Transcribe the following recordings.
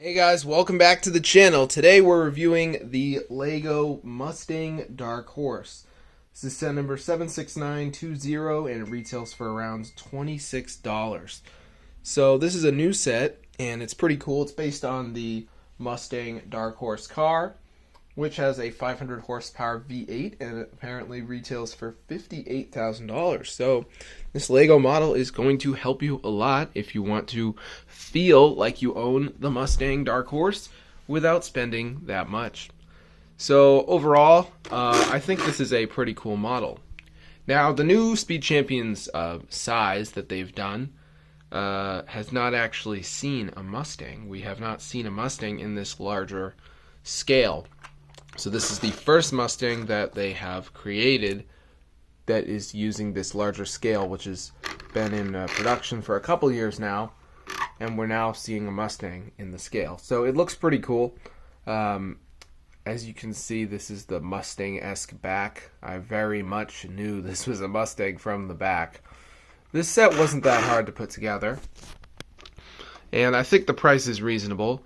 Hey guys, welcome back to the channel. Today we're reviewing the Lego Mustang Dark Horse. This is set number 76920 and it retails for around $26. So this is a new set and it's pretty cool. It's based on the Mustang Dark Horse car, which has a 500 horsepower V8 and it apparently retails for $58,000. So this Lego model is going to help you a lot if you want to feel like you own the Mustang Dark Horse without spending that much. So overall, I think this is a pretty cool model. Now, the new Speed Champions size that they've done has not actually seen a Mustang. We have not seen a Mustang in this larger scale. So this is the first Mustang that they have created that is using this larger scale, which has been in production for a couple years now, and we're now seeing a Mustang in the scale. So it looks pretty cool. As you can see, this is the Mustang-esque back. I very much knew this was a Mustang from the back. This set wasn't that hard to put together, and I think the price is reasonable.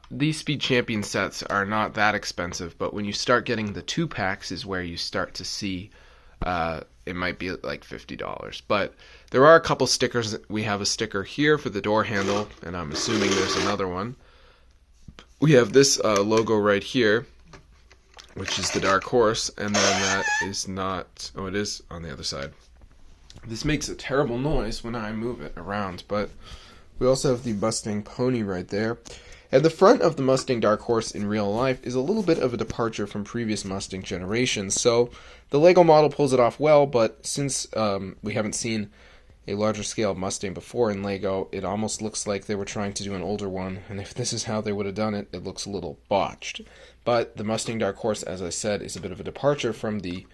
These Speed Champion sets are not that expensive, but when you start getting the 2-packs is where you start to see it might be like $50. But there are a couple stickers. We have a sticker here for the door handle, and I'm assuming there's another one. We have this logo right here, which is the Dark Horse, and then that is not... Oh, it is on the other side. This makes a terrible noise when I move it around, but we also have the Mustang pony right there. And the front of the Mustang Dark Horse in real life is a little bit of a departure from previous Mustang generations. So the Lego model pulls it off well, but since we haven't seen a larger scale Mustang before in Lego, it almost looks like they were trying to do an older one. And if this is how they would have done it, it looks a little botched. But the Mustang Dark Horse, as I said, is a bit of a departure from the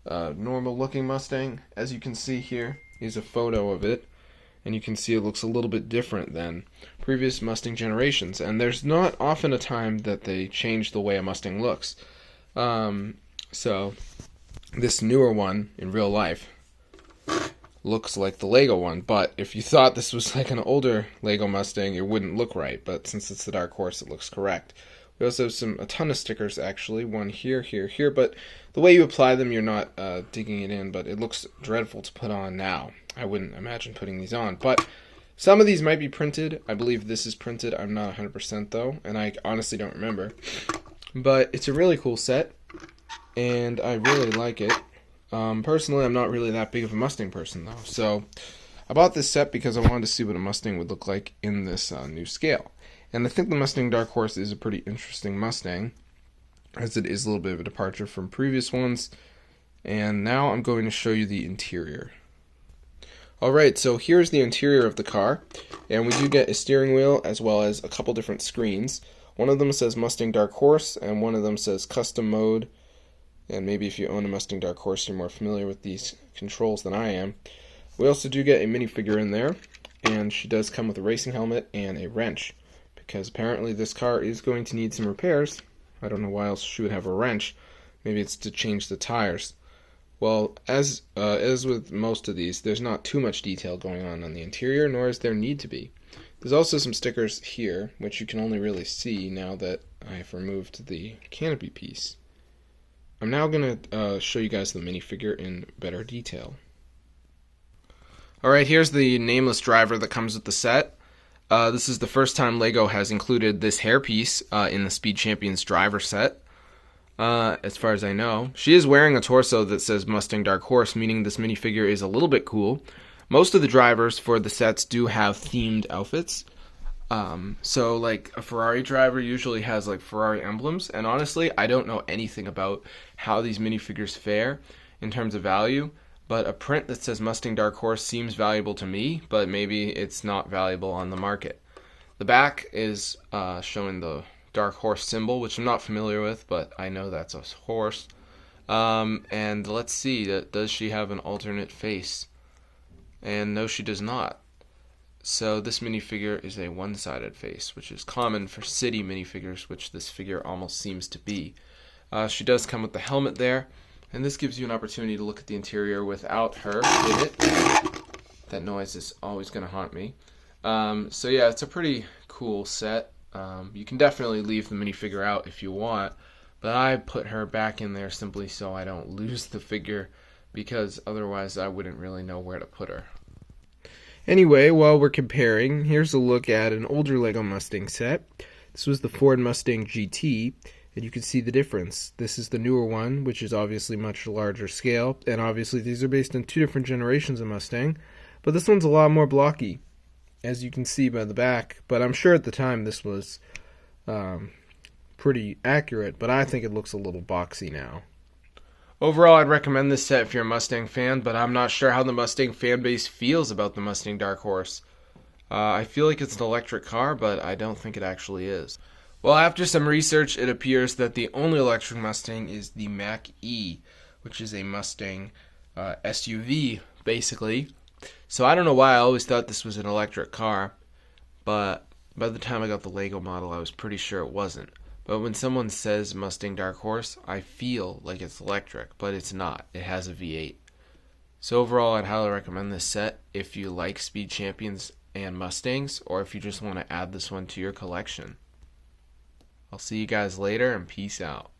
normal looking Mustang. As you can see here, here's a photo of it. And you can see it looks a little bit different than previous Mustang generations. And there's not often a time that they change the way a Mustang looks. So this newer one in real life looks like the Lego one. But if you thought this was like an older Lego Mustang, it wouldn't look right. But since it's the Dark Horse, it looks correct. We also have a ton of stickers, actually. One here, here, here. But the way you apply them, you're not digging it in. But it looks dreadful to put on now. I wouldn't imagine putting these on. But some of these might be printed. I believe this is printed. I'm not 100% though. And I honestly don't remember. But it's a really cool set. And I really like it. Personally, I'm not really that big of a Mustang person though. So I bought this set because I wanted to see what a Mustang would look like in this new scale. And I think the Mustang Dark Horse is a pretty interesting Mustang, as it is a little bit of a departure from previous ones. And now I'm going to show you the interior. Alright, so here's the interior of the car, and we do get a steering wheel as well as a couple different screens. One of them says Mustang Dark Horse, and one of them says Custom Mode. And maybe if you own a Mustang Dark Horse, you're more familiar with these controls than I am. We also do get a minifigure in there, and she does come with a racing helmet and a wrench, because apparently this car is going to need some repairs. I don't know why else she would have a wrench. Maybe it's to change the tires. Well, as with most of these, there's not too much detail going on the interior, nor is there need to be. There's also some stickers here, which you can only really see now that I've removed the canopy piece. I'm now going to show you guys the minifigure in better detail. Alright, here's the nameless driver that comes with the set. This is the first time Lego has included this hairpiece in the Speed Champions driver set. As far as I know. She is wearing a torso that says Mustang Dark Horse, meaning this minifigure is a little bit cool. Most of the drivers for the sets do have themed outfits. So like a Ferrari driver usually has like Ferrari emblems, and honestly, I don't know anything about how these minifigures fare in terms of value, but a print that says Mustang Dark Horse seems valuable to me, but maybe it's not valuable on the market. The back is showing the Dark Horse symbol, which I'm not familiar with, but I know that's a horse. And let's see, does she have an alternate face? And no, she does not. So this minifigure is a one-sided face, which is common for city minifigures, which this figure almost seems to be. She does come with the helmet there, and this gives you an opportunity to look at the interior without her in it. That noise is always going to haunt me. So yeah, it's a pretty cool set. You can definitely leave the minifigure out if you want, but I put her back in there simply so I don't lose the figure, because otherwise I wouldn't really know where to put her. Anyway, while we're comparing, here's a look at an older Lego Mustang set. This was the Ford Mustang GT, and you can see the difference. This is the newer one, which is obviously much larger scale, and obviously these are based on two different generations of Mustang, but this one's a lot more blocky, as you can see by the back. But I'm sure at the time this was pretty accurate, but I think it looks a little boxy now. Overall, I'd recommend this set if you're a Mustang fan, but I'm not sure how the Mustang fan base feels about the Mustang Dark Horse. I feel like it's an electric car, but I don't think it actually is. Well, after some research, it appears that the only electric Mustang is the Mach-E, which is a Mustang SUV, basically. So I don't know why I always thought this was an electric car, but by the time I got the Lego model, I was pretty sure it wasn't. But when someone says Mustang Dark Horse, I feel like it's electric, but it's not. It has a V8. So overall, I'd highly recommend this set if you like Speed Champions and Mustangs, or if you just want to add this one to your collection. I'll see you guys later, and peace out.